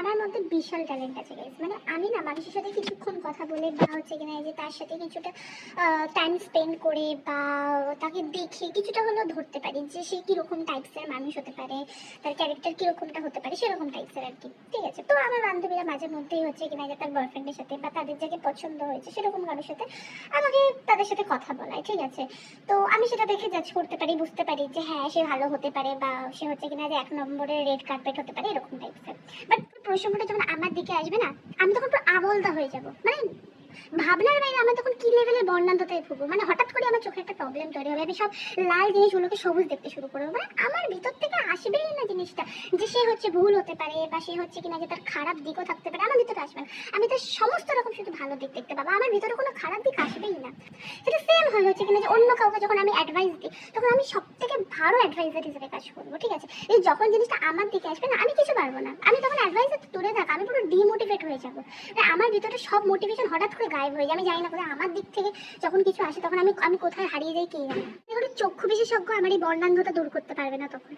আমার মধ্যে বিশাল ট্যালেন্ট আছে গাইস। মানে আমি না মানুষের সাথে কিছুক্ষণ কথা বলে বা হচ্ছে কিনা এই যে তার সাথে কিছুটা টাইম স্পেন্ড করে বা তাকে দেখে কিছুটা হলেও ধরতে পারি যে সে কীরকম টাইপসের মানুষ হতে পারে, তার ক্যারেক্টার কীরকমটা হতে পারে সেরকম টাইপসের আর কি। ঠিক আছে, তো আমার বান্ধবীরা মাঝে মধ্যেই হচ্ছে কিনা যে তার বয়ফ্রেন্ডের সাথে বা তাদের যাকে পছন্দ হয়েছে সেরকম কারোর সাথে আমাকে তাদের সাথে কথা বলায়। ঠিক আছে, তো আমি সেটা দেখে জাজ করতে পারি, বুঝতে পারি যে হ্যাঁ সে ভালো হতে পারে বা সে হচ্ছে কিনা যে 1 নম্বরের রেড কার্পেট হতে পারে এরকম টাইপসের। বাট প্রসঙ্গটা যখন আমার দিকে আসবে না, আমি তখন পুরো আবোলদা হয়ে যাব। মানে ভাবনার বাইরে আমার তখন কি লেভেলের বর্ণান্ধতায় ভুগবো। মানে হঠাৎ করে আমার চোখে একটা প্রবলেম তৈরি হবে, আমি সব লাল জিনিসগুলোকে সবুজ দেখতে শুরু করবো। মানে আমার ভিতর থেকে আসবেই না জিনিসটা যে সে হচ্ছে ভুল হতে পারে বা সে হচ্ছে কিনা যে তার খারাপ দিকও থাকতে পারে। আমার ভিতরে আসবে না, আমি তার সমস্ত রকম শুধু ভালো দিক দেখতে পাবো, আমার ভিতরে কোনো খারাপ দিক আসবেই না। সেটা সেম হয় হচ্ছে কিনা যে অন্য কাউকে যখন আমি অ্যাডভাইস দিই তখন আমি সব থেকে ভালো অ্যাডভাইজার হিসেবে কাজ করবো। ঠিক আছে, এই যখন জিনিসটা আমার দিকে আসবে না আমি কিছু পারবো না, আমি তখন অ্যাডভাইজার দূরে থাক, আমি পুরো ডিমোটিভেট হয়ে যাবো। আমার ভিতরে সব মোটিভেশন হঠাৎ করে গায়েব হয়ে যায়, আমি জানি না কোথায় আমার দিক থেকে যখন কিছু আসে তখন আমি আমি কোথায় হারিয়ে যাই কে জানে। চক্ষু বিশেষজ্ঞ আমার এই বর্ণান্ধতা দূর করতে পারবে না তখন।